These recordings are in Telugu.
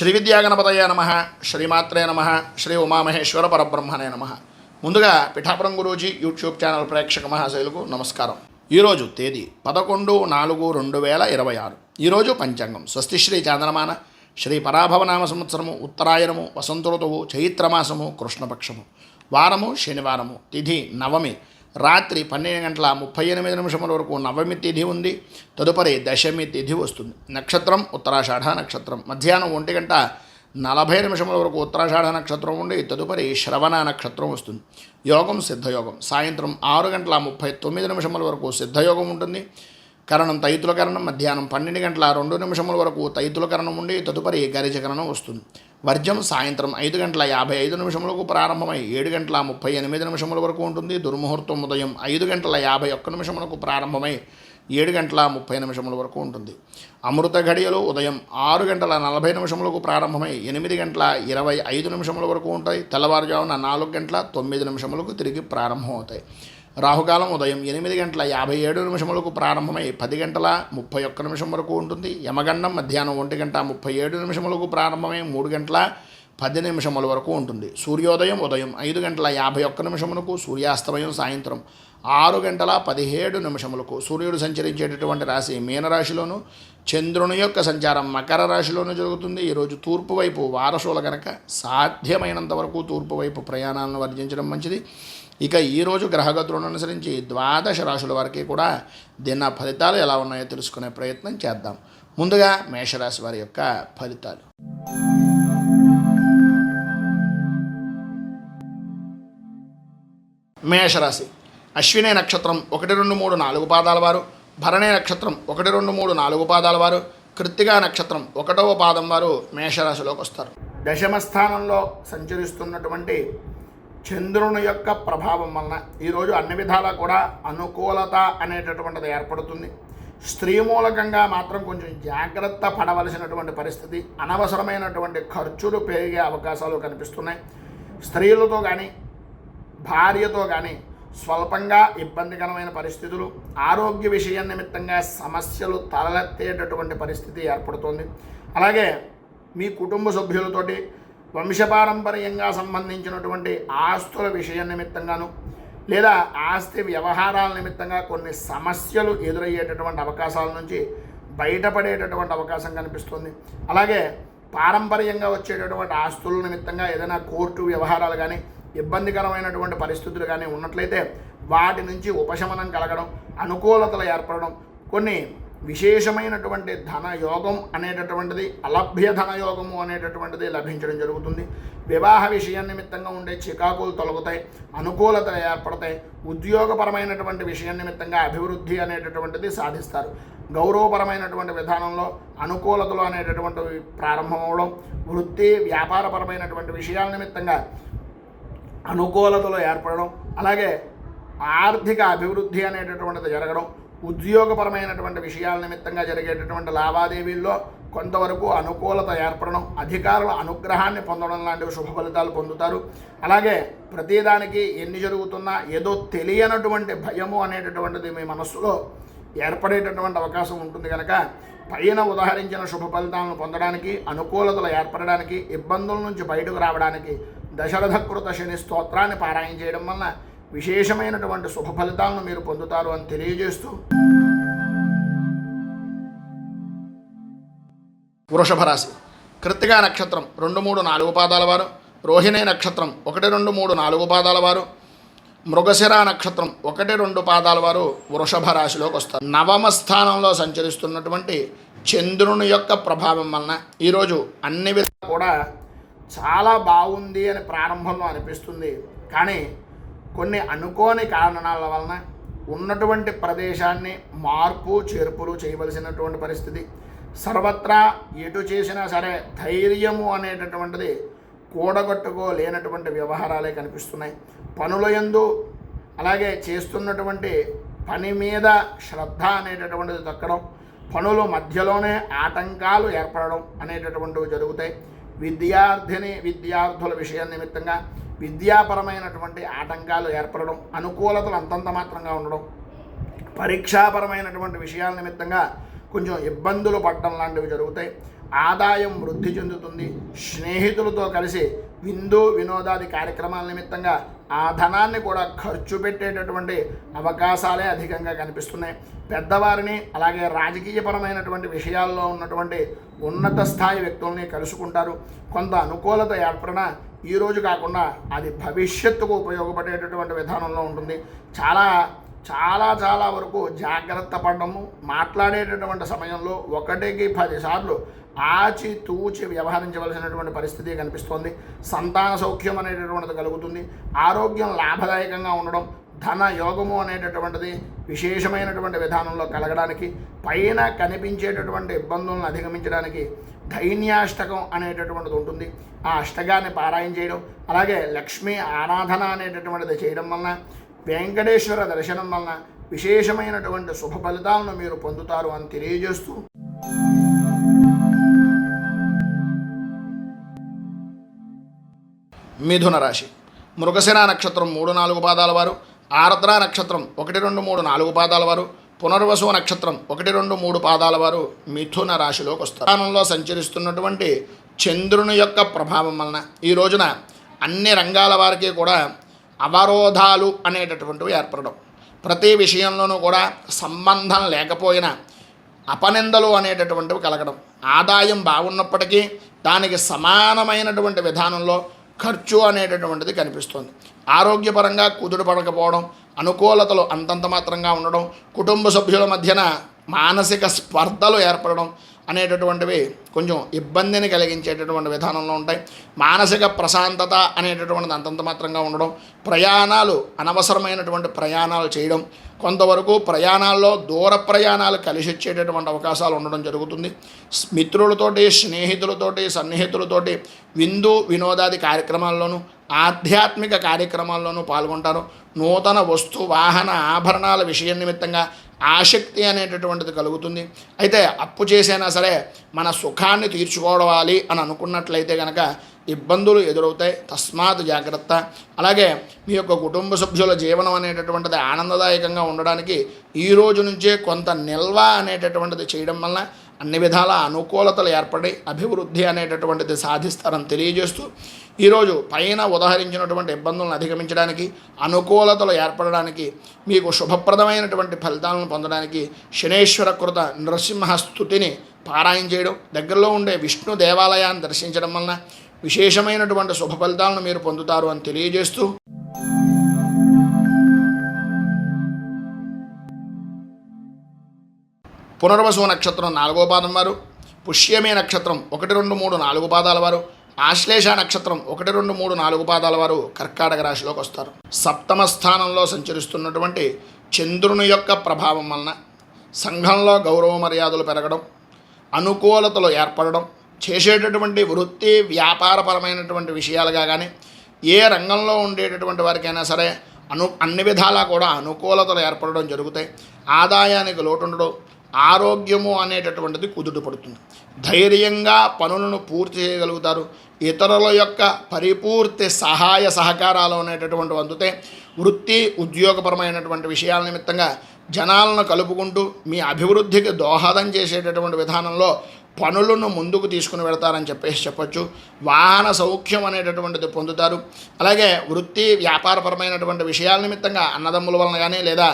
శ్రీ విద్యాగణపతయ నమ, శ్రీమాత్రే నమ, శ్రీ ఉమామహేశ్వర పరబ్రహ్మణే నమ. ముందుగా పిఠాపురం గురూజీ యూట్యూబ్ ఛానల్ ప్రేక్షక మహాశైలకు నమస్కారం. ఈరోజు తేదీ 11/4/2026. ఈరోజు పంచాంగం స్వస్తి శ్రీ చాంద్రమాన శ్రీ పరాభవనామ సంవత్సరము ఉత్తరాయణము వసంత ఋతువు చైత్రమాసము కృష్ణపక్షము వారము శనివారము తిథి నవమి రాత్రి 12:38 వరకు నవమి తిథి ఉంది. తదుపరి దశమి తిథి వస్తుంది. నక్షత్రం ఉత్తరాషాఢ నక్షత్రం. మధ్యాహ్నం 1:40 వరకు ఉత్తరాషాఢ నక్షత్రం ఉండి తదుపరి శ్రవణ నక్షత్రం వస్తుంది. యోగం సిద్ధయోగం. సాయంత్రం 6:39 వరకు సిద్ధయోగం ఉంటుంది. కరణం తైతుల కరణం. మధ్యాహ్నం 12:02 వరకు తైతుల కరణం ఉండి తదుపరి గరిజకరణం వస్తుంది. వర్జం సాయంత్రం 5:55 ప్రారంభమై 7:38 వరకు ఉంటుంది. దుర్ముహూర్తం ఉదయం 5:51 ప్రారంభమై 7:30 వరకు ఉంటుంది. అమృత ఘడియలు ఉదయం 6:40 ప్రారంభమై 8:25 వరకు ఉంటాయి. తెల్లవారుజామున 4:09 తిరిగి ప్రారంభమవుతాయి. రాహుకాలం ఉదయం 8:57 ప్రారంభమై 10:31 వరకు ఉంటుంది. యమగండం మధ్యాహ్నం 1:37 ప్రారంభమై 3:10 వరకు ఉంటుంది. సూర్యోదయం ఉదయం 5:51 సూర్యాస్తమయం సాయంత్రం 6:17 సూర్యుడు సంచరించేటటువంటి రాశి మీనరాశిలోను, చంద్రుని యొక్క సంచారం మకర రాశిలోనూ జరుగుతుంది. ఈరోజు తూర్పు వైపు వారసుల కనుక సాధ్యమైనంత వరకు తూర్పు వైపు ప్రయాణాలను వర్జించడం మంచిది. ఇక ఈరోజు గ్రహగతులను అనుసరించి 12 రాశుల వారికి కూడా దిన ఫలితాలు ఎలా ఉన్నాయో తెలుసుకునే ప్రయత్నం చేద్దాం. ముందుగా మేషరాశి వారి యొక్క ఫలితాలు. మేషరాశి అశ్విని నక్షత్రం 1, 2, 3, 4 పాదాల వారు, భరణి నక్షత్రం 1, 2, 3, 4 పాదాల వారు, కృత్తికా నక్షత్రం 1వ పాదం వారు మేషరాశిలోకి వస్తారు. దశమ స్థానంలో సంచరిస్తున్నటువంటి చంద్రుని యొక్క ప్రభావం వలన ఈరోజు అన్ని విధాలా కూడా అనుకూలత అనేటటువంటిది ఏర్పడుతుంది. స్త్రీ మూలకంగా మాత్రం కొంచెం జాగ్రత్త పడవలసినటువంటి పరిస్థితి, అనవసరమైనటువంటి ఖర్చులు పెరిగే అవకాశాలు కనిపిస్తున్నాయి. స్త్రీలతో కానీ భార్యతో కానీ స్వల్పంగా ఇబ్బందికరమైన పరిస్థితులు, ఆరోగ్య విషయం నిమిత్తంగా సమస్యలు తలెత్తేటటువంటి పరిస్థితి ఏర్పడుతుంది. అలాగే మీ కుటుంబ సభ్యులతోటి వంశపారంపర్యంగా సంబంధించినటువంటి ఆస్తుల విషయం నిమిత్తంగాను లేదా ఆస్తి వ్యవహారాల నిమిత్తంగా కొన్ని సమస్యలు ఎదురయ్యేటటువంటి అవకాశాల నుంచి బయటపడేటటువంటి అవకాశం కనిపిస్తుంది. అలాగే పారంపర్యంగా వచ్చేటటువంటి ఆస్తుల నిమిత్తంగా ఏదైనా కోర్టు వ్యవహారాలు కానీ ఇబ్బందికరమైనటువంటి పరిస్థితులు కానీ ఉన్నట్లయితే వాటి నుంచి ఉపశమనం కలగడం, అనుకూలతలు ఏర్పడడం, కొన్ని విశేషమైనటువంటి ధనయోగం అనేటటువంటిది, అలభ్య ధనయోగము అనేటటువంటిది లభించడం జరుగుతుంది. వివాహ విషయం నిమిత్తంగా ఉండే చికాకులు తొలగుతాయి, అనుకూలతలు ఏర్పడతాయి. ఉద్యోగపరమైనటువంటి విషయం నిమిత్తంగా అభివృద్ధి అనేటటువంటిది సాధిస్తారు. గౌరవపరమైనటువంటి విధానంలో అనుకూలతలు అనేటటువంటివి ప్రారంభమవడం, వృత్తి వ్యాపారపరమైనటువంటి విషయాల నిమిత్తంగా అనుకూలతలు ఏర్పడడం, అలాగే ఆర్థిక అభివృద్ధి అనేటటువంటిది జరగడం, ఉద్యోగపరమైనటువంటి విషయాల నిమిత్తంగా జరిగేటటువంటి లావాదేవీల్లో కొంతవరకు అనుకూలత ఏర్పడడం, అధికారుల అనుగ్రహాన్ని పొందడం లాంటివి శుభ ఫలితాలు పొందుతారు. అలాగే ప్రతిదానికి ఎన్ని జరుగుతున్నా ఏదో తెలియనటువంటి భయము అనేటటువంటిది మీ మనస్సులో ఏర్పడేటటువంటి అవకాశం ఉంటుంది. కనుక పైన ఉదాహరించిన శుభ ఫలితాలను పొందడానికి, అనుకూలతలు ఏర్పడడానికి, ఇబ్బందుల నుంచి బయటకు రావడానికి దశరథకృత శని స్తోత్రాన్ని పారాయణ చేయడం వలన విశేషమైనటువంటి శుభ ఫలితాలను మీరు పొందుతారు అని తెలియజేస్తూ, వృషభ రాశి కృత్తికా నక్షత్రం 2, 3, 4 పాదాల వారు, రోహిణి నక్షత్రం 1, 2, 3, 4 పాదాల వారు, మృగశిర నక్షత్రం 1, 2 పాదాల వారు వృషభ రాశిలోకి వస్తారు. నవమ స్థానంలో సంచరిస్తున్నటువంటి చంద్రుని యొక్క ప్రభావం వలన ఈరోజు అన్ని విధాలు కూడా చాలా బాగుంది అని ప్రారంభంలో అనిపిస్తుంది. కానీ కొన్ని అనుకోని కారణాల వలన ఉన్నటువంటి ప్రదేశాన్ని మార్పు చేర్పులు చేయవలసినటువంటి పరిస్థితి, సర్వత్రా ఎటు చేసినా సరే ధైర్యము అనేటటువంటిది కూడగట్టుకోలేనటువంటి వ్యవహారాలే కనిపిస్తున్నాయి. పనుల యందు అలాగే చేస్తున్నటువంటి పని మీద శ్రద్ధ అనేటటువంటిది దక్కడం, పనుల మధ్యలోనే ఆటంకాలు ఏర్పడడం అనేటటువంటివి జరుగుతాయి. విద్యార్థుల విషయం నిమిత్తంగా విద్యాపరమైనటువంటి ఆటంకాలు ఏర్పడడం, అనుకూలతలు అంతంత మాత్రంగా ఉండడం, పరీక్షాపరమైనటువంటి విషయాల నిమిత్తంగా కొంచెం ఇబ్బందులు పడడం లాంటివి జరుగుతాయి. ఆదాయం వృద్ధి చెందుతుంది. స్నేహితులతో కలిసి విందు వినోదాది కార్యక్రమాల నిమిత్తంగా ఆ ధనాన్ని కూడా ఖర్చు పెట్టేటటువంటి అవకాశాలే అధికంగా కనిపిస్తున్నాయి. పెద్దవారిని అలాగే రాజకీయపరమైనటువంటి విషయాల్లో ఉన్నటువంటి ఉన్నత స్థాయి వ్యక్తుల్ని కలుసుకుంటారు. కొంత అనుకూలత ఏర్పడిన ఈరోజు కాకుండా అది భవిష్యత్తుకు ఉపయోగపడేటటువంటి విధానంలో ఉంటుంది. చాలా చాలా చాలా వరకు జాగ్రత్త పడడము, మాట్లాడేటటువంటి సమయంలో 1కి 10 సార్లు ఆచి తూచి వ్యవహరించవలసినటువంటి పరిస్థితి కనిపిస్తోంది. సంతాన సౌఖ్యం అనేటటువంటిది కలుగుతుంది. ఆరోగ్యం లాభదాయకంగా ఉండడం, ధన యోగము అనేటటువంటిది విశేషమైనటువంటి విధానంలో కలగడానికి, పైన కనిపించేటటువంటి ఇబ్బందులను అధిగమించడానికి ధైన్యాష్టకం అనేటటువంటిది ఉంటుంది. ఆ అష్టకాన్ని పారాయణ చేయడం, అలాగే లక్ష్మీ ఆరాధన అనేటటువంటిది చేయడం వలన, వెంకటేశ్వర దర్శనం వలన విశేషమైనటువంటి శుభ ఫలితాలను మీరు పొందుతారు అని తెలియజేస్తూ, మిథున రాశి మృగశిర నక్షత్రం 3-4 పాదాల వారు, ఆర్ద్ర నక్షత్రం 1, 2, 3, 4 పాదాల వారు, పునర్వసు నక్షత్రం 1, 2, 3 పాదాల వారు మిథున రాశిలోకి వస్తారు. స్థానంలో సంచరిస్తున్నటువంటి చంద్రుని యొక్క ప్రభావం వలన ఈ రోజున అన్ని రంగాల వారికి కూడా అవరోధాలు అనేటటువంటివి ఏర్పడడం, ప్రతి విషయంలోనూ కూడా సంబంధం లేకపోయినా అపనిందలు అనేటటువంటివి కలగడం, ఆదాయం బాగున్నప్పటికీ దానికి సమానమైనటువంటి విధానంలో ఖర్చు అనేటటువంటిది కనిపిస్తుంది. ఆరోగ్యపరంగా కుదుట పడకపోవడం, అనుకూలతలు అంతంత మాత్రంగా ఉండడం, కుటుంబ సభ్యుల మధ్యన మానసిక స్పర్ధలు ఏర్పడడం అనేటటువంటివి కొంచెం ఇబ్బందిని కలిగించేటటువంటి విధానంలో ఉంటాయి. మానసిక ప్రశాంతత అనేటటువంటిది అంతంత మాత్రంగా ఉండడం, ప్రయాణాలు అనవసరమైనటువంటి ప్రయాణాలు చేయడం, కొంతవరకు ప్రయాణాల్లో దూర ప్రయాణాలు కలిసి వచ్చేటటువంటి అవకాశాలు ఉండడం జరుగుతుంది. మిత్రులతోటి, స్నేహితులతోటి, సన్నిహితులతోటి విందు వినోదాది కార్యక్రమాల్లోనూ ఆధ్యాత్మిక కార్యక్రమాల్లోనూ పాల్గొంటారు. నూతన వస్తు వాహన ఆభరణాల విషయం నిమిత్తంగా ఆసక్తి అనేటటువంటిది కలుగుతుంది. అయితే అప్పు చేసైనా సరే మన సుఖాన్ని తీర్చుకోవాలి అని అనుకున్నట్లయితే కనుక ఇబ్బందులు ఎదురవుతాయి. తస్మాత్ జాగ్రత్త. అలాగే మీ యొక్క కుటుంబ సభ్యుల జీవనం అనేటటువంటిది ఆనందదాయకంగా ఉండడానికి ఈ రోజు నుంచే కొంత నిల్వ అనేటటువంటిది చేయడం వలన అన్ని విధాల అనుకూలతలు ఏర్పడి అభివృద్ధి అనేటటువంటిది సాధిస్తారని తెలియజేస్తూ, ఈరోజు పైన ఉదహరించినటువంటి ఇబ్బందులను అధిగమించడానికి, అనుకూలతలు ఏర్పడడానికి, మీకు శుభప్రదమైనటువంటి ఫలితాలను పొందడానికి శనేశ్వర కృత నృసింహ స్తుతిని పారాయణ చేయడం, దగ్గరలో ఉండే విష్ణు దేవాలయాన్ని దర్శించడం వలన విశేషమైనటువంటి శుభ ఫలితాలను మీరు పొందుతారు అని తెలియజేస్తూ, పునర్వసు నక్షత్రం 4వ పాదం వారు, పుష్యమే నక్షత్రం 1, 2, 3, 4 పాదాల వారు, ఆశ్లేష నక్షత్రం 1, 2, 3, 4 పాదాల వారు కర్కాటక రాశిలోకి వస్తారు. సప్తమ స్థానంలో సంచరిస్తున్నటువంటి చంద్రుని యొక్క ప్రభావం వలన సంఘంలో గౌరవ మర్యాదలు పెరగడం, అనుకూలతలు ఏర్పడడం, చేసేటటువంటి వృత్తి వ్యాపారపరమైనటువంటి విషయాలుగా కానీ ఏ రంగంలో ఉండేటటువంటి వారికైనా సరే అన్ని విధాలా కూడా అనుకూలతలు ఏర్పడడం జరుగుతాయి. ఆదాయానికి లోటు ఉండడం, ఆరోగ్యము అనేటటువంటిది కుదుట పడుతుంది. ధైర్యంగా పనులను పూర్తి చేయగలుగుతారు. ఇతరుల యొక్క పరిపూర్తి సహాయ సహకారాలు అనేటటువంటి అందుతే వృత్తి ఉద్యోగపరమైనటువంటి విషయాల నిమిత్తంగా జనాలను కలుపుకుంటూ మీ అభివృద్ధికి దోహదం చేసేటటువంటి విధానంలో పనులను ముందుకు తీసుకుని వెళతారని చెప్పొచ్చు. వాహన సౌఖ్యం అనేటటువంటిది పొందుతారు. అలాగే వృత్తి వ్యాపారపరమైనటువంటి విషయాల నిమిత్తంగా అన్నదమ్ముల వలన కానీ లేదా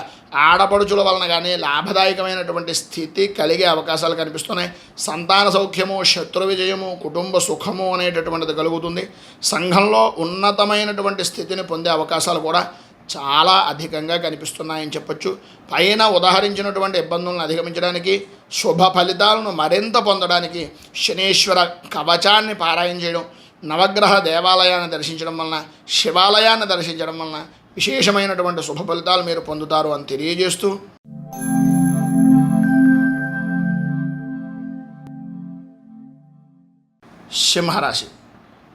ఆడపడుచుల వలన కానీ లాభదాయకమైనటువంటి స్థితి కలిగే అవకాశాలు కనిపిస్తున్నాయి. సంతాన సౌఖ్యము, శత్రు విజయము, కుటుంబ సుఖము అనేటటువంటిది కలుగుతుంది. సంఘంలో ఉన్నతమైనటువంటి స్థితిని పొందే అవకాశాలు కూడా చాలా అధికంగా కనిపిస్తున్నాయని చెప్పొచ్చు. పైన ఉదాహరించినటువంటి ఇబ్బందులను అధిగమించడానికి, శుభ ఫలితాలను మరింత పొందడానికి శనేశ్వర కవచాన్ని పారాయణ చేయడం, నవగ్రహ దేవాలయాన్ని దర్శించడం వలన, శివాలయాన్ని దర్శించడం వలన విశేషమైనటువంటి శుభ ఫలితాలు మీరు పొందుతారు అని తెలియజేస్తూ, సింహరాశి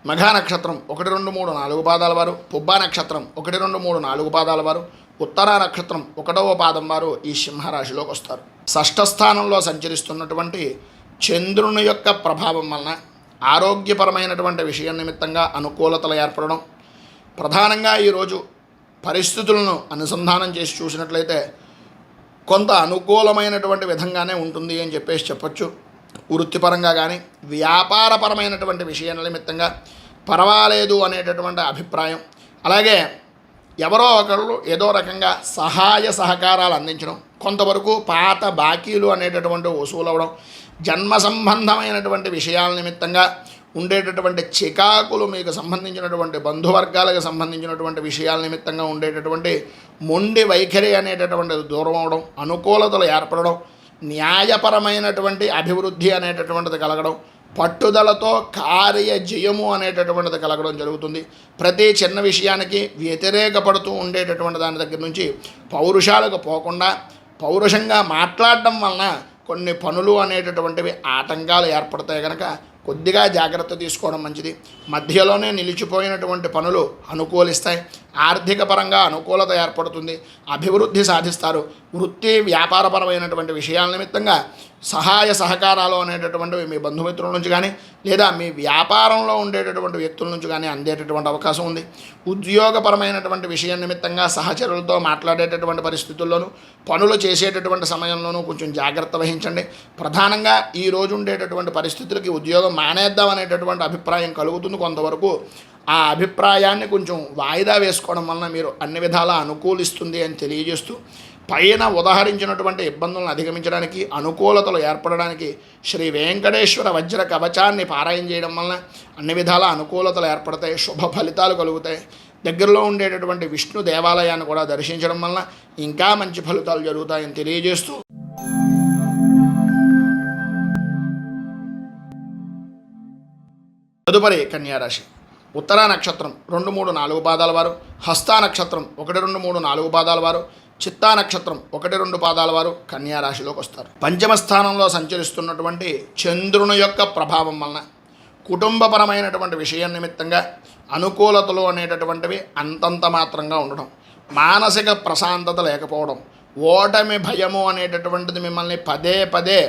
మఘా నక్షత్రం 1, 2, 3, 4 పాదాల వారు, పుబ్బా నక్షత్రం 1, 2, 3, 4 పాదాల వారు, ఉత్తరా నక్షత్రం 1వ పాదం వారు ఈ సింహరాశిలోకి వస్తారు. షష్ఠ స్థానంలో సంచరిస్తున్నటువంటి చంద్రుని యొక్క ప్రభావం వలన ఆరోగ్యపరమైనటువంటి విషయం నిమిత్తంగా అనుకూలతలు ఏర్పడడం, ప్రధానంగా ఈరోజు పరిస్థితులను అనుసంధానం చేసి చూసినట్లయితే కొంత అనుకూలమైనటువంటి విధంగానే ఉంటుంది అని చెప్పొచ్చు. వృత్తిపరంగా కానీ వ్యాపారపరమైనటువంటి విషయాల నిమిత్తంగా పర్వాలేదు అనేటటువంటి అభిప్రాయం. అలాగే ఎవరో ఒకళ్ళు ఏదో రకంగా సహాయ సహకారాలు అందించడం, కొంతవరకు పాత బాకీలు అనేటటువంటి వసూలవడం, జన్మ సంబంధమైనటువంటి విషయాల నిమిత్తంగా ఉండేటటువంటి చికాకులు, మీకు సంబంధించినటువంటి బంధువర్గాలకు సంబంధించినటువంటి విషయాల నిమిత్తంగా ఉండేటటువంటి మొండి వైఖరి అనేటటువంటిది దూరం అవడం, అనుకూలతలు ఏర్పడడం, న్యాయపరమైనటువంటి అభివృద్ధి అనేటటువంటిది కలగడం, పట్టుదలతో కార్య జయము అనేటటువంటిది కలగడం జరుగుతుంది. ప్రతి చిన్న విషయానికి వ్యతిరేకపడుతూ ఉండేటటువంటి దాని దగ్గర నుంచి పౌరుషాలకు పోకుండా పౌరుషంగా మాట్లాడడం వలన కొన్ని పనులు అనేటటువంటివి ఆటంకాలు ఏర్పడతాయి కనుక కొద్దిగా జాగ్రత్త తీసుకోవడం మంచిది. మధ్యలోనే నిలిచిపోయినటువంటి పనులు అనుకూలిస్తాయి. ఆర్థిక పరంగా అనుకూలత ఏర్పడుతుంది, అభివృద్ధి సాధిస్తారు. వృత్తి వ్యాపారపరమైనటువంటి విషయాల నిమిత్తంగా సహాయ సహకారాలు అనేటటువంటివి మీ బంధుమిత్రుల నుంచి కానీ లేదా మీ వ్యాపారంలో ఉండేటటువంటి వ్యక్తుల నుంచి కానీ అందేటటువంటి అవకాశం ఉంది. ఉద్యోగపరమైనటువంటి విషయం నిమిత్తంగా సహచరులతో మాట్లాడేటటువంటి పరిస్థితుల్లోనూ పనులు చేసేటటువంటి సమయంలోనూ కొంచెం జాగ్రత్త వహించండి. ప్రధానంగా ఈ రోజు ఉండేటటువంటి పరిస్థితులకి ఉద్యోగం మానేద్దాం అనేటటువంటి అభిప్రాయం కలుగుతుంది. కొంతవరకు ఆ అభిప్రాయాన్ని కొంచెం వాయిదా వేసుకోవడం వలన మీరు అన్ని విధాలా అనుకూలిస్తుంది అని తెలియజేస్తూ, పైన ఉదహరించినటువంటి ఇబ్బందులను అధిగమించడానికి, అనుకూలతలు ఏర్పడడానికి శ్రీ వెంకటేశ్వర వజ్ర కవచాన్ని పారాయణ చేయడం వలన అన్ని విధాల అనుకూలతలు ఏర్పడతాయి, శుభ ఫలితాలు కలుగుతాయి. దగ్గరలో ఉండేటటువంటి విష్ణు దేవాలయాన్ని కూడా దర్శించడం వలన ఇంకా మంచి ఫలితాలు జరుగుతాయని తెలియజేస్తూ, తదుపరి కన్యారాశి. ఉత్తరా నక్షత్రం 2, 3, 4 పాదాల వారు, హస్తా నక్షత్రం 1, 2, 3, 4 పాదాల వారు, చిత్తా నక్షత్రం 1, 2 పాదాల వారు కన్యారాశిలోకి వస్తారు. పంచమ స్థానంలో సంచరిస్తున్నటువంటి చంద్రుని యొక్క ప్రభావం వలన కుటుంబపరమైనటువంటి విషయం నిమిత్తంగా అనుకూలతలు అనేటటువంటివి అంతంత మాత్రంగా ఉండడం, మానసిక ప్రశాంతత లేకపోవడం, ఓటమి భయము అనేటటువంటిది మిమ్మల్ని పదే పదే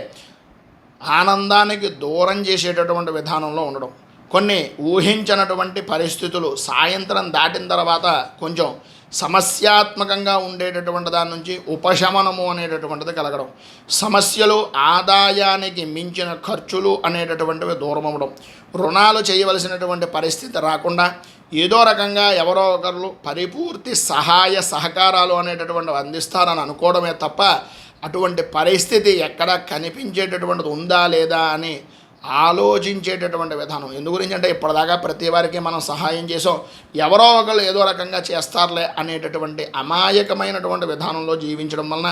ఆనందానికి దూరం చేసేటటువంటి విధానంలో ఉండడం, కొన్ని ఊహించినటువంటి పరిస్థితులు సాయంత్రం దాటిన తర్వాత కొంచెం సమస్యాత్మకంగా ఉండేటటువంటి దాని నుంచి ఉపశమనము అనేటటువంటిది కలగడం, సమస్యలు ఆదాయానికి మించిన ఖర్చులు అనేటటువంటివి దూరం అవ్వడం, రుణాలు చేయవలసినటువంటి పరిస్థితి రాకుండా ఏదో రకంగా ఎవరో ఒకరు పరిపూర్తి సహాయ సహకారాలు అనేటటువంటివి అందిస్తారని అనుకోవడమే తప్ప అటువంటి పరిస్థితి ఎక్కడ కనిపించేటటువంటిది ఉందా లేదా అని ఆలోచించేటటువంటి విధానం. ఎందు గురించి అంటే ఇప్పటిదాకా ప్రతి వారికి మనం సహాయం చేసాం, ఎవరో ఒకళ్ళు ఏదో రకంగా చేస్తారులే అనేటటువంటి అమాయకమైనటువంటి విధానంలో జీవించడం వలన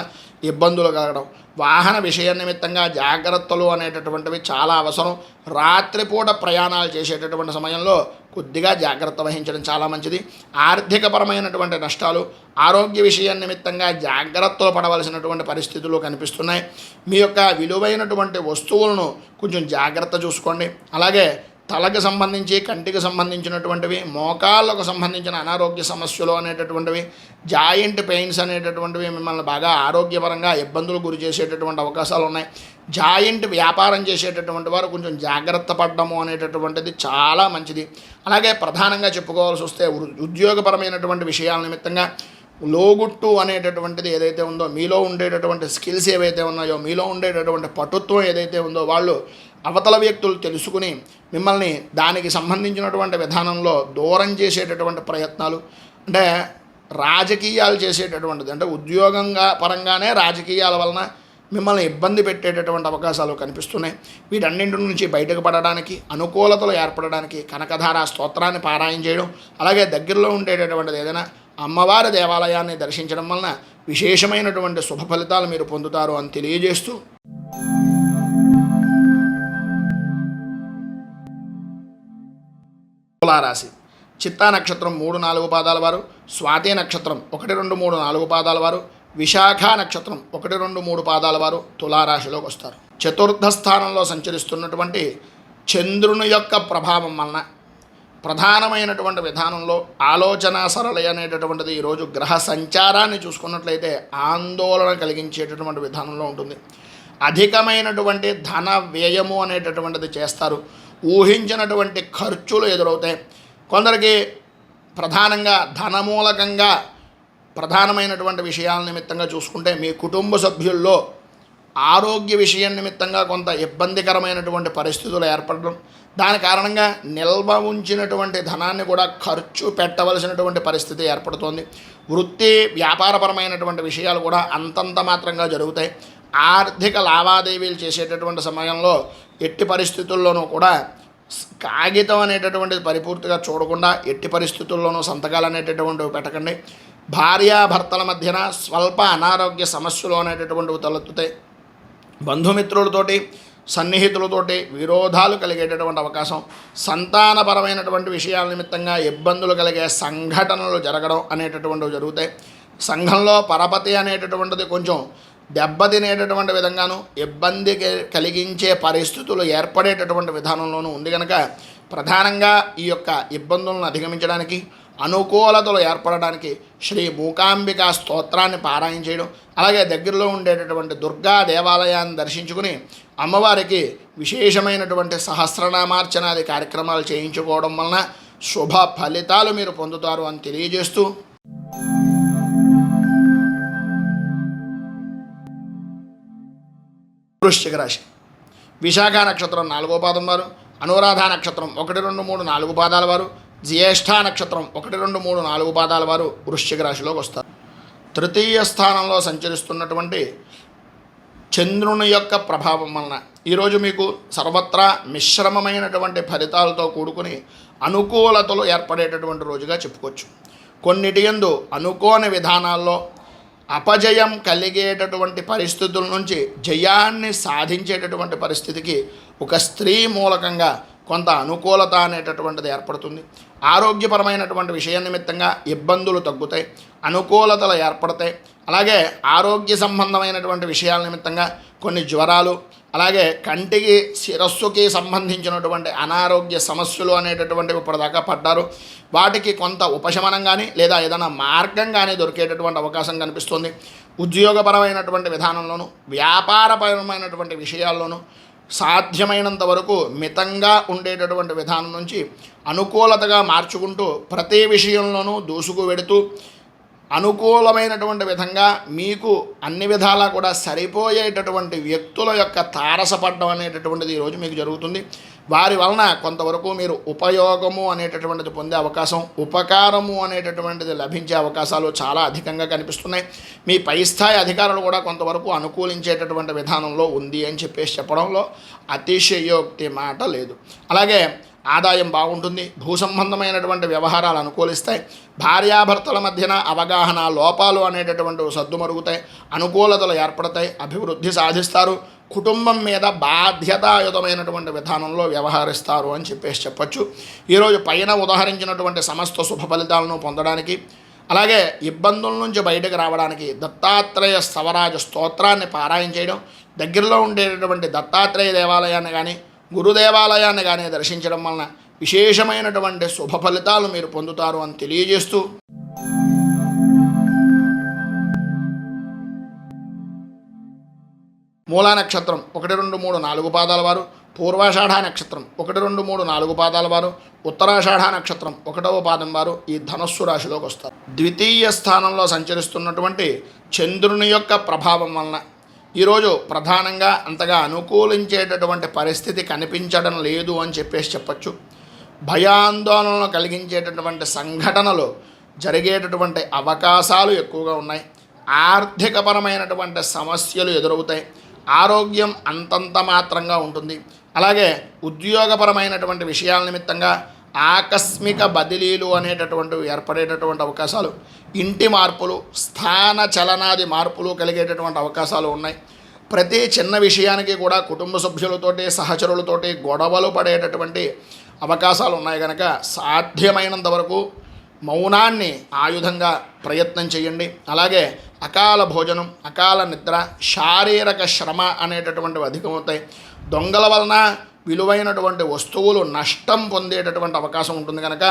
ఇబ్బందులు కలగడం, వాహన విషయ నిమిత్తంగా జాగ్రత్తలు అనేటటువంటివి చాలా అవసరం. రాత్రిపూట ప్రయాణాలు చేసేటటువంటి సమయంలో కొద్దిగా జాగ్రత్త వహించడం చాలా మంచిది. ఆర్థికపరమైనటువంటి నష్టాలు, ఆరోగ్య విషయం నిమిత్తంగా జాగ్రత్తలు పడవలసినటువంటి పరిస్థితులు కనిపిస్తున్నాయి. మీ యొక్క విలువైనటువంటి వస్తువులను కొంచెం జాగ్రత్త చూసుకోండి. అలాగే తలకు సంబంధించి, కంటికి సంబంధించినటువంటివి, మోకాళ్ళకు సంబంధించిన అనారోగ్య సమస్యలు అనేటటువంటివి, జాయింట్ పెయిన్స్ అనేటటువంటివి మిమ్మల్ని బాగా ఆరోగ్యపరంగా ఇబ్బందులు గురి చేసేటటువంటి అవకాశాలు ఉన్నాయి. జాయింట్ వ్యాపారం చేసేటటువంటి వారు కొంచెం జాగ్రత్త పడడము అనేటటువంటిది చాలా మంచిది. అలాగే ప్రధానంగా చెప్పుకోవాల్సి వస్తే ఉద్యోగపరమైనటువంటి విషయాల నిమిత్తంగా లోగుట్టు అనేటటువంటిది ఏదైతే ఉందో, మీలో ఉండేటటువంటి స్కిల్స్ ఏవైతే ఉన్నాయో, మీలో ఉండేటటువంటి పటుత్వం ఏదైతే ఉందో, వాళ్ళు అవతల వ్యక్తులు తెలుసుకుని మిమ్మల్ని దానికి సంబంధించినటువంటి విధానంలో దూరం చేసేటటువంటి ప్రయత్నాలు, అంటే రాజకీయాలు చేసేటటువంటిది, అంటే ఉద్యోగంగా పరంగానే రాజకీయాల వలన మిమ్మల్ని ఇబ్బంది పెట్టేటటువంటి అవకాశాలు కనిపిస్తున్నాయి. వీటన్నింటి నుంచి బయటకు పడడానికి, అనుకూలతలు ఏర్పడడానికి కనకధార స్తోత్రాన్ని పారాయణ చేయడం, అలాగే దగ్గరలో ఉండేటటువంటిది ఏదైనా అమ్మవారి దేవాలయాన్ని దర్శించడం వలన విశేషమైనటువంటి శుభ ఫలితాలు మీరు పొందుతారు అని తెలియజేస్తూ, తులారాశి. చిత్తా నక్షత్రం 3, 4 పాదాల వారు, స్వాతి నక్షత్రం 1, 2, 3, 4 పాదాల వారు, విశాఖ నక్షత్రం 1, 2, 3 పాదాల వారు తులారాశిలోకి వస్తారు. చతుర్థ స్థానంలో సంచరిస్తున్నటువంటి చంద్రుని యొక్క ప్రభావం వలన ప్రధానమైనటువంటి విధానంలో ఆలోచన సరళి అనేటటువంటిది ఈరోజు గ్రహ సంచారాన్ని చూసుకున్నట్లయితే ఆందోళన కలిగించేటటువంటి విధానంలో ఉంటుంది. అధికమైనటువంటి ధన వ్యయము అనేటటువంటిది చేస్తారు. ఊహించినటువంటి ఖర్చులు ఎదురవుతాయి. కొందరికి ప్రధానంగా ధనమూలకంగా ప్రధానమైనటువంటి విషయాల నిమిత్తంగా చూసుకుంటే మీ కుటుంబ సభ్యుల్లో ఆరోగ్య విషయం నిమిత్తంగా కొంత ఇబ్బందికరమైనటువంటి పరిస్థితులు ఏర్పడడం, దాని కారణంగా నిల్వ ఉంచినటువంటి ధనాన్ని కూడా ఖర్చు పెట్టవలసినటువంటి పరిస్థితి ఏర్పడుతోంది. వృత్తి వ్యాపారపరమైనటువంటి విషయాలు కూడా అంతంత మాత్రంగా జరుగుతాయి. ఆర్థిక లావాదేవీలు చేసేటటువంటి సమయంలో ఎట్టి పరిస్థితుల్లోనూ కూడా కాగితం అనేటటువంటిది పరిపూర్తిగా చూడకుండా ఎట్టి పరిస్థితుల్లోనూ సంతకాలు అనేటటువంటివి పెట్టకండి. భార్యాభర్తల మధ్యన స్వల్ప అనారోగ్య సమస్యలు అనేటటువంటివి తలెత్తుతాయి. బంధుమిత్రులతోటి సన్నిహితులతోటి విరోధాలు కలిగేటటువంటి అవకాశం, సంతానపరమైనటువంటి విషయాల నిమిత్తంగా ఇబ్బందులు కలిగే సంఘటనలు జరగడం అనేటటువంటివి జరుగుతాయి. సంఘంలో పరపతి అనేటటువంటిది కొంచెం దెబ్బతినేటటువంటి విధంగాను ఇబ్బంది కలిగించే పరిస్థితులు ఏర్పడేటటువంటి విధానంలోనూ ఉంది కనుక ప్రధానంగా ఈ యొక్క ఇబ్బందులను అధిగమించడానికి, అనుకూలతలు ఏర్పడడానికి శ్రీ మూకాంబికా స్తోత్రాన్ని పారాయణ చేయడం, అలాగే దగ్గరలో ఉండేటటువంటి దుర్గా దేవాలయాన్ని దర్శించుకుని అమ్మవారికి విశేషమైనటువంటి సహస్రనామార్చనాది కార్యక్రమాలు చేయించుకోవడం వలన శుభ ఫలితాలు మీరు పొందుతారు అని తెలియజేస్తూ, వృశ్చిక రాశి విశాఖ నక్షత్రం 4వ పాదం వారు, అనురాధ నక్షత్రం 1, 2, 3, 4 పాదాల వారు, జ్యేష్ఠ నక్షత్రం 1, 2, 3, 4 పాదాల వారు వృశ్చిక రాశిలోకి వస్తారు. తృతీయ స్థానంలో సంచరిస్తున్నటువంటి చంద్రుని యొక్క ప్రభావం వలన ఈరోజు మీకు సర్వత్రా మిశ్రమమైనటువంటి ఫలితాలతో కూడుకుని అనుకూలతలు ఏర్పడేటటువంటి రోజుగా చెప్పుకోవచ్చు. కొన్నిటి యందు అనుకోని విధానాల్లో అపజయం కలిగేటటువంటి పరిస్థితుల నుంచి జయాన్ని సాధించేటటువంటి పరిస్థితికి ఒక స్త్రీ మూలకంగా కొంత అనుకూలత అనేటటువంటిది ఏర్పడుతుంది. ఆరోగ్యపరమైనటువంటి విషయం నిమిత్తంగా ఇబ్బందులు తగ్గుతాయి, అనుకూలతలు ఏర్పడతాయి. అలాగే ఆరోగ్య సంబంధమైనటువంటి విషయాల నిమిత్తంగా కొన్ని జ్వరాలు, అలాగే కంటికి శిరస్సుకి సంబంధించినటువంటి అనారోగ్య సమస్యలు అనేటటువంటివి ఇప్పటిదాకా పడ్డారు. వాటికి కొంత ఉపశమనం కానీ లేదా ఏదైనా మార్గం కానీ దొరికేటటువంటి అవకాశం కనిపిస్తుంది. ఉద్యోగపరమైనటువంటి విధానంలోనూ వ్యాపారపరమైనటువంటి విషయాల్లోనూ సాధ్యమైనంత వరకు మితంగా ఉండేటటువంటి విధానం నుంచి అనుకూలతగా మార్చుకుంటూ ప్రతి విషయంలోనూ దూసుకు వెడుతూ అనుకూలమైనటువంటి విధంగా మీకు అన్ని విధాలా కూడా సరిపోయేటటువంటి వ్యక్తుల యొక్క తారసపడడం అనేటటువంటిది ఈరోజు మీకు జరుగుతుంది. వారి వలన కొంతవరకు మీరు ఉపయోగము అనేటటువంటిది పొందే అవకాశం, ఉపకారము అనేటటువంటిది లభించే అవకాశాలు చాలా అధికంగా కనిపిస్తున్నాయి. మీ పై స్థాయి అధికారులు కూడా కొంతవరకు అనుకూలించేటటువంటి విధానంలో ఉంది అని చెప్పేసి చెప్పడంలో అతిశయోక్తి మాట లేదు. అలాగే ఆదాయం బాగుంటుంది, భూ సంబంధమైనటువంటి వ్యవహారాలు అనుకూలిస్తాయి, భార్యాభర్తల మధ్యన అవగాహన లోపాలు అనేటటువంటివి సద్దుమరుగుతాయి, అనుకూలతలు ఏర్పడతాయి, అభివృద్ధి సాధిస్తారు, కుటుంబం మీద బాధ్యతాయుతమైనటువంటి విధానంలో వ్యవహరిస్తారు అని చెప్పేసి చెప్పచ్చు. ఈరోజు పైన ఉదాహరించినటువంటి సమస్త శుభ ఫలితాలను పొందడానికి, అలాగే ఇబ్బందుల నుంచి బయటకు రావడానికి దత్తాత్రేయ స్తవరాజ స్తోత్రాన్ని పారాయణ చేయడం, దగ్గరలో ఉండేటటువంటి దత్తాత్రేయ దేవాలయాన్ని కానీ గురుదేవాలయాన్ని కానీ దర్శించడం వలన విశేషమైనటువంటి శుభ ఫలితాలు మీరు పొందుతారు అని తెలియజేస్తూ, మూలా నక్షత్రం 1, 2, 3, 4 పాదాల వారు, పూర్వాషాఢ నక్షత్రం 1, 2, 3, 4 పాదాల వారు, ఉత్తరాషాఢ నక్షత్రం 1వ పాదం వారు ఈ ధనస్సు రాశిలోకి వస్తారు. ద్వితీయ స్థానంలో సంచరిస్తున్నటువంటి చంద్రుని యొక్క ప్రభావం వలన ఈరోజు ప్రధానంగా అంతగా అనుకూలించేటటువంటి పరిస్థితి కనిపించడం లేదు అని చెప్పేసి చెప్పచ్చు. భయాందోళనలు కలిగించేటటువంటి సంఘటనలు జరిగేటటువంటి అవకాశాలు ఎక్కువగా ఉన్నాయి. ఆర్థికపరమైనటువంటి సమస్యలు ఎదురవుతాయి. ఆరోగ్యం అంతంత మాత్రంగా ఉంటుంది. అలాగే ఉద్యోగపరమైనటువంటి విషయాల నిమిత్తంగా ఆకస్మిక బదిలీలు అనేటటువంటివి ఏర్పడేటటువంటి అవకాశాలు, ఇంటి మార్పులు, స్థాన చలనాది మార్పులు కలిగేటటువంటి అవకాశాలు ఉన్నాయి. ప్రతి చిన్న విషయానికి కూడా కుటుంబ సభ్యులతోటి సహచరులతోటి గొడవలు పడేటటువంటి అవకాశాలు ఉన్నాయి కనుక సాధ్యమైనంత వరకు మౌనాన్ని ఆయుధంగా ప్రయత్నం చేయండి. అలాగే అకాల భోజనం, అకాల నిద్ర, శారీరక శ్రమ అనేటటువంటివి అధికమవుతాయి. దొంగల వలన విలువైనటువంటి వస్తువులు నష్టం పొందేటటువంటి అవకాశం ఉంటుంది కనుక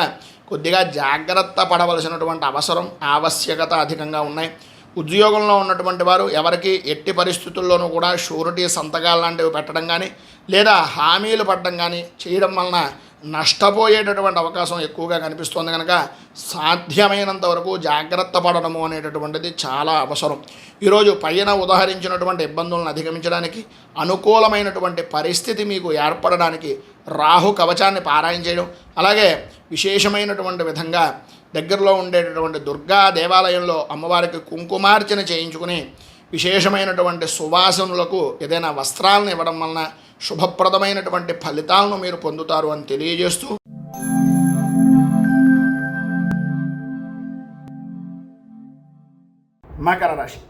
కొద్దిగా జాగ్రత్త పడవలసినటువంటి అవసరం, ఆవశ్యకత అధికంగా ఉన్నాయి. ఉద్యోగంలో ఉన్నటువంటి వారు ఎవరికి ఎట్టి పరిస్థితుల్లోనూ కూడా షూరిటీ సంతకాలు లాంటివి పెట్టడం కానీ లేదా హామీలు పడడం కానీ చేయడం వలన నష్టపోయేటటువంటి అవకాశం ఎక్కువగా కనిపిస్తుంది. కనుక సాధ్యమైనంత వరకు జాగ్రత్త పడడము అనేటటువంటిది చాలా అవసరం. ఈరోజు పైన ఉదాహరించినటువంటి ఇబ్బందులను అధిగమించడానికి, అనుకూలమైనటువంటి పరిస్థితి మీకు ఏర్పడడానికి రాహు కవచాన్ని పారాయణ చేయడం, అలాగే విశేషమైనటువంటి విధంగా దగ్గరలో ఉండేటటువంటి దుర్గా దేవాలయంలో అమ్మవారికి కుంకుమార్చన చేయించుకుని విశేషమైనటువంటి సువాసనలకు ఏదైనా వస్త్రాలను ఇవ్వడం వలన శుభప్రదమైనటువంటి ఫలితాలను మీరు పొందుతారు అని తెలియజేస్తూ, మకర రాశి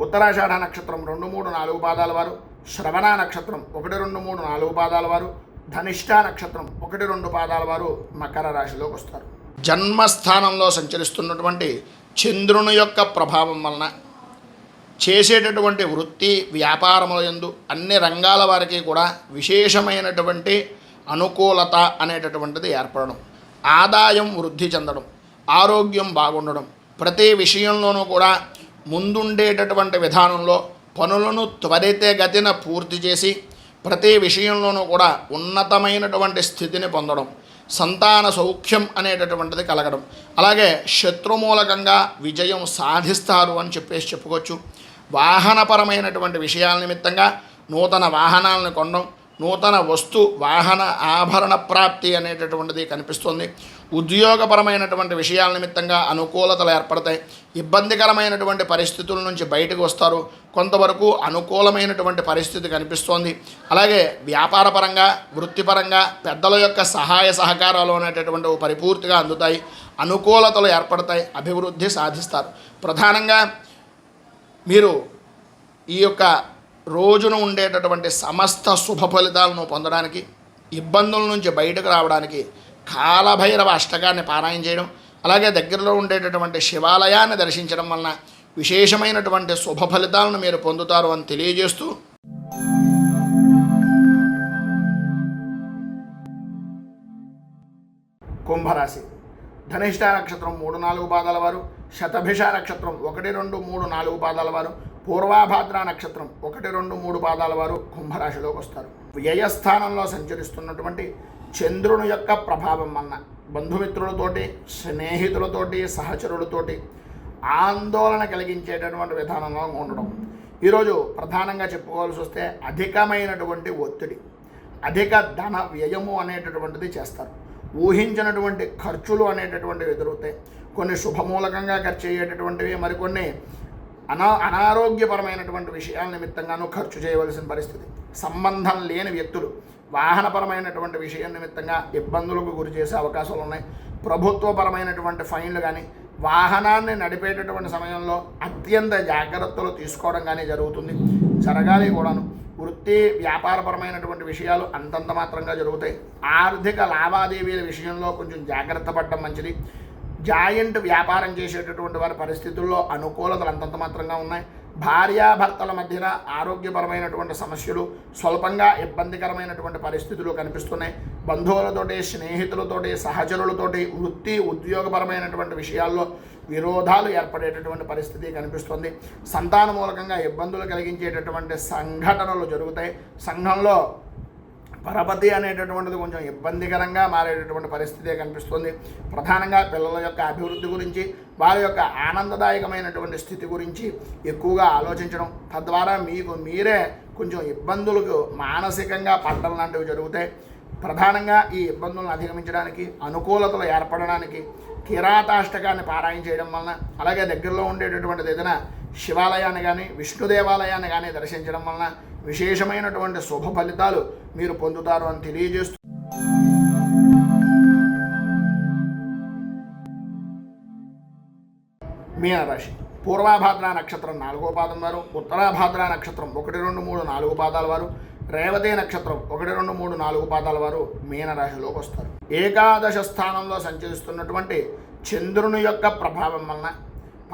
ఉత్తరాషాఢ నక్షత్రం 2, 3, 4 పాదాల వారు, శ్రవణ నక్షత్రం 1, 2, 3, 4 పాదాల వారు, ధనిష్ట నక్షత్రం 1, 2 పాదాల వారు మకర రాశిలోకి వస్తారు. జన్మస్థానంలో సంచరిస్తున్నటువంటి చంద్రుని యొక్క ప్రభావం వలన చేసేటటువంటి వృత్తి వ్యాపారముల యందు అన్ని రంగాల వారికి కూడా విశేషమైనటువంటి అనుకూలత అనేటటువంటిది ఏర్పడడం, ఆదాయం వృద్ధి చెందడం, ఆరోగ్యం బాగుండడం, ప్రతి విషయంలోనూ కూడా ముందుండేటటువంటి విధానంలో పనులను త్వరితగతిన పూర్తి చేసి ప్రతి విషయంలోనూ కూడా ఉన్నతమైనటువంటి స్థితిని పొందడం, సంతాన సౌఖ్యం అనేటటువంటిది కలగడం, అలాగే శత్రుమూలకంగా విజయం సాధిస్తారు అని చెప్పుకోవచ్చు. వాహనపరమైనటువంటి విషయాల నిమిత్తంగా నూతన వాహనాలను కొనడం, నూతన వాహన ఆభరణ ప్రాప్తి అనేటటువంటిది కనిపిస్తుంది. ఉద్యోగపరమైనటువంటి విషయాల నిమిత్తంగా అనుకూలతలు ఏర్పడతాయి. ఇబ్బందికరమైనటువంటి పరిస్థితుల నుంచి బయటకు వస్తారు. కొంతవరకు అనుకూలమైనటువంటి పరిస్థితి కనిపిస్తోంది. అలాగే వ్యాపారపరంగా వృత్తిపరంగా పెద్దల యొక్క సహాయ సహకారాలు అనేటటువంటివి పరిపూర్తిగా అందుతాయి. అనుకూలతలు ఏర్పడతాయి. అభివృద్ధి సాధిస్తారు. ప్రధానంగా మీరు ఈ యొక్క రోజున ఉండేటటువంటి సమస్త శుభ ఫలితాలను పొందడానికి, ఇబ్బందుల నుంచి బయటకు రావడానికి కాలభైరవ అష్టకాన్ని పారాయణ చేయడం, అలాగే దగ్గరలో ఉండేటటువంటి శివాలయాన్ని దర్శించడం వలన విశేషమైనటువంటి శుభ ఫలితాలను మీరు పొందుతారు అని తెలియజేస్తూ, కుంభరాశి ధనిష్ట నక్షత్రం 3, 4 పాదాల వారు, శతభిష నక్షత్రం 1, 2, 3, 4 పాదాల వారు, పూర్వాభాద్ర నక్షత్రం 1, 2, 3 పాదాల వారు కుంభరాశిలోకి వస్తారు. వ్యయస్థానంలో సంచరిస్తున్నటువంటి చంద్రుని యొక్క ప్రభావం వలన బంధుమిత్రులతోటి, స్నేహితులతోటి, సహచరులతోటి ఆందోళన కలిగించేటటువంటి విధానంలో ఉండడం. ఈరోజు ప్రధానంగా చెప్పుకోవాల్సి వస్తే అధికమైనటువంటి ఒత్తిడి, అధిక ధన వ్యయము అనేటటువంటిది చేస్తారు. ఊహించినటువంటి ఖర్చులు అనేటటువంటివి ఎదురవుతాయి. కొన్ని శుభమూలకంగా ఖర్చు అయ్యేటటువంటివి, మరికొన్ని అనారోగ్యపరమైనటువంటి విషయాల నిమిత్తంగానూ ఖర్చు చేయవలసిన పరిస్థితి. సంబంధం లేని వ్యక్తులు వాహనపరమైనటువంటి విషయం నిమిత్తంగా ఇబ్బందులకు గురి చేసే అవకాశాలు ఉన్నాయి. ప్రభుత్వపరమైనటువంటి ఫైన్లు కానీ, వాహనాన్ని నడిపేటటువంటి సమయంలో అత్యంత జాగ్రత్తలు తీసుకోవడం కానీ జరగాలి కూడాను. వృత్తి వ్యాపారపరమైనటువంటి విషయాలు అంతంత మాత్రంగా జరుగుతాయి. ఆర్థిక లావాదేవీల విషయంలో కొంచెం జాగ్రత్త పడడం మంచిది. జాయింట్ వ్యాపారం చేసేటటువంటి వారి పరిస్థితుల్లో అనుకూలతలు అంతంత మాత్రంగా ఉన్నాయి. భార్యాభర్తల మధ్యన ఆరోగ్యపరమైనటువంటి సమస్యలు, స్వల్పంగా ఇబ్బందికరమైనటువంటి పరిస్థితులు కనిపిస్తున్నాయి. బంధువులతోటి, స్నేహితులతోటి, సహచరులతోటి వృత్తి ఉద్యోగపరమైనటువంటి విషయాల్లో విరోధాలు ఏర్పడేటటువంటి పరిస్థితి కనిపిస్తుంది. సంతాన మూలకంగా ఇబ్బందులు కలిగించేటటువంటి సంఘటనలు జరుగుతాయి. సంఘంలో పరపతి అనేటటువంటిది కొంచెం ఇబ్బందికరంగా మారేటటువంటి పరిస్థితి కనిపిస్తుంది. ప్రధానంగా పిల్లల యొక్క అభివృద్ధి గురించి, వారి యొక్క ఆనందదాయకమైనటువంటి స్థితి గురించి ఎక్కువగా ఆలోచించడం, తద్వారా మీకు మీరే కొంచెం ఇబ్బందులకు మానసికంగా పడడం లాంటివి జరుగుతాయి. ప్రధానంగా ఈ ఇబ్బందులను అధిగమించడానికి, అనుకూలతలు ఏర్పడడానికి కిరాతాష్టకాన్ని పారాయణ చేయడం వలన, అలాగే దగ్గరలో ఉండేటటువంటిది ఏదైనా శివాలయాన్ని కానీ, విష్ణు దేవాలయాన్ని కానీ దర్శించడం వలన విశేషమైనటువంటి శుభ ఫలితాలు మీరు పొందుతారు అని తెలియజేస్తూ, మీనరాశి పూర్వాభాద్ర నక్షత్రం 4వ పాదం వారు, ఉత్తరాభాద్ర నక్షత్రం 1, 2, 3, 4 పాదాల వారు, రేవతి నక్షత్రం 1, 2, 3, 4 పాదాల వారు మీనరాశిలోకి వస్తారు. ఏకాదశ స్థానంలో సంచరిస్తున్నటువంటి చంద్రుని యొక్క ప్రభావం వలన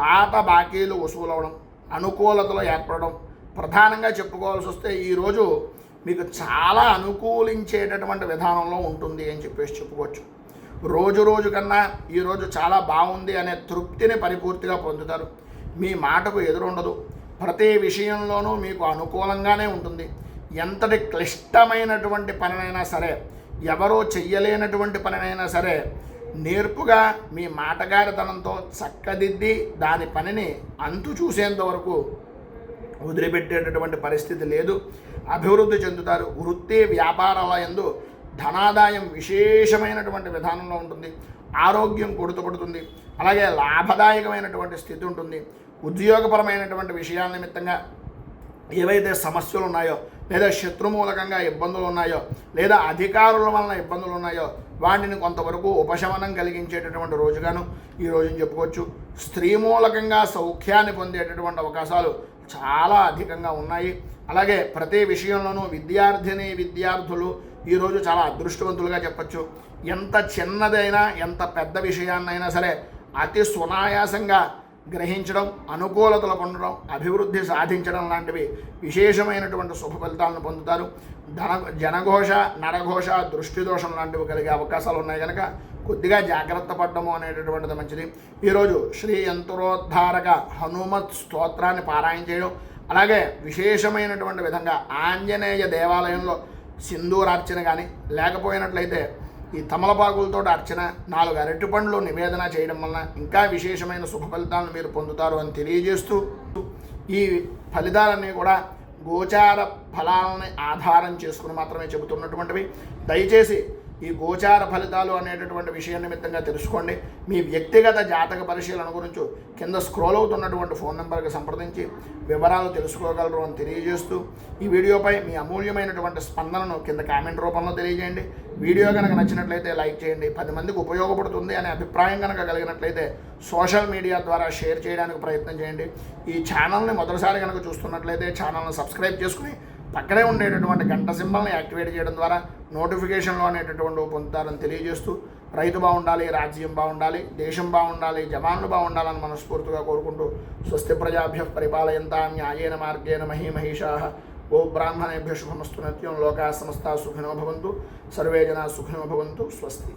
పాత బాకీలు వసూలవడం, అనుకూలతలు ఏర్పడడం. ప్రధానంగా చెప్పుకోవాల్సి వస్తే ఈరోజు మీకు చాలా అనుకూలించేటటువంటి విధానంలో ఉంటుంది అని చెప్పుకోవచ్చు. రోజు కన్నా ఈరోజు చాలా బాగుంది అనే తృప్తిని పరిపూర్తిగా పొందుతారు. మీ మాటకు ఎదురుండదు. ప్రతి విషయంలోనూ మీకు అనుకూలంగానే ఉంటుంది. ఎంతటి క్లిష్టమైనటువంటి పనినైనా సరే ఎవరో చెయ్యలేనటువంటి పనినైనా సరే నేర్పుగా మీ మాటగారితనంతో చక్కదిద్ది దాని పనిని అంతు చూసేంత వరకు వదిలిపెట్టేటటువంటి పరిస్థితి లేదు. అభివృద్ధి చెందుతారు. వృత్తి వ్యాపారాల యందు ధనాదాయం విశేషమైనటువంటి విధానంలో ఉంటుంది. ఆరోగ్యం కొడుతుపడుతుంది. అలాగే లాభదాయకమైనటువంటి స్థితి ఉంటుంది. ఉద్యోగపరమైనటువంటి విషయాల నిమిత్తంగా ఏవైతే సమస్యలు ఉన్నాయో, లేదా శత్రుమూలకంగా ఇబ్బందులు ఉన్నాయో, లేదా అధికారుల వలన ఇబ్బందులు ఉన్నాయో వాటిని కొంతవరకు ఉపశమనం కలిగించేటటువంటి రోజుగాను ఈ రోజుని చెప్పుకోవచ్చు. స్త్రీ మూలకంగా సౌఖ్యాన్ని పొందేటటువంటి అవకాశాలు చాలా అధికంగా ఉన్నాయి. అలాగే ప్రతి విషయంలోనూ విద్యార్థులు ఈరోజు చాలా అదృష్టవంతులుగా చెప్పచ్చు. ఎంత చిన్నదైనా ఎంత పెద్ద విషయాన్నైనా సరే అతి సునాయాసంగా గ్రహించడం, అనుకూలతలు పొందడం, అభివృద్ధి సాధించడం లాంటివి విశేషమైనటువంటి శుభ ఫలితాలను పొందుతారు. జనఘోష, నరఘోష, దృష్టి దోషం లాంటివి కలిగే అవకాశాలు ఉన్నాయి కనుక కొద్దిగా జాగ్రత్త పడ్డము అనేటటువంటిది మంచిది. ఈరోజు శ్రీ యంత్రోద్ధారక హనుమత్ స్తోత్రాన్ని పారాయణ చేయడం, అలాగే విశేషమైనటువంటి విధంగా ఆంజనేయ దేవాలయంలో సింధూరార్చన కానీ, లేకపోయినట్లయితే ఈ తమలపాకులతో అర్చన, 4 అరటిపండ్లు నివేదన చేయడం వలన ఇంకా విశేషమైన శుభ ఫలితాలను మీరు పొందుతారు అని తెలియజేస్తూ, ఈ ఫలితాలన్నీ కూడా గోచార ఫలాలని ఆధారం చేసుకుని మాత్రమే చెబుతున్నటువంటివి. దయచేసి ఈ గోచార ఫలితాలు అనేటటువంటి విషయం నిమిత్తంగా తెలుసుకోండి. మీ వ్యక్తిగత జాతక పరిశీలన గురించి కింద స్క్రోల్ అవుతున్నటువంటి ఫోన్ నెంబర్కి సంప్రదించి వివరాలు తెలుసుకోగలరు అని తెలియజేస్తూ, ఈ వీడియోపై మీ అమూల్యమైనటువంటి స్పందనను కింద కామెంట్ రూపంలో తెలియజేయండి. వీడియో కనుక నచ్చినట్లయితే లైక్ చేయండి. 10 మందికి ఉపయోగపడుతుంది అనే అభిప్రాయం కనుక కలిగినట్లయితే సోషల్ మీడియా ద్వారా షేర్ చేయడానికి ప్రయత్నం చేయండి. ఈ ఛానల్ని మొదటిసారి కనుక చూస్తున్నట్లయితే ఛానల్ని సబ్స్క్రైబ్ చేసుకుని పక్కనే ఉండేటటువంటి గంట సింబల్ని యాక్టివేట్ చేయడం ద్వారా నోటిఫికేషన్లు అనేటటువంటి పొందుతారని తెలియజేస్తూ, రైతు బాగుండాలి, రాజ్యం బాగుండాలి, దేశం బాగుండాలి, జవాన్లు బాగుండాలని మనస్ఫూర్తిగా కోరుకుంటూ, స్వస్తి ప్రజాభ్యః పరిపాలయంతాం న్యాయేన మార్గేణ మహీమహీషాః గో బ్రాహ్మణేభ్యః శుభమస్తు నిత్యం లోకాః సమస్తాః సుఖినో భవంతు సర్వే జనాః సుఖినో భవంతు. స్వస్తి.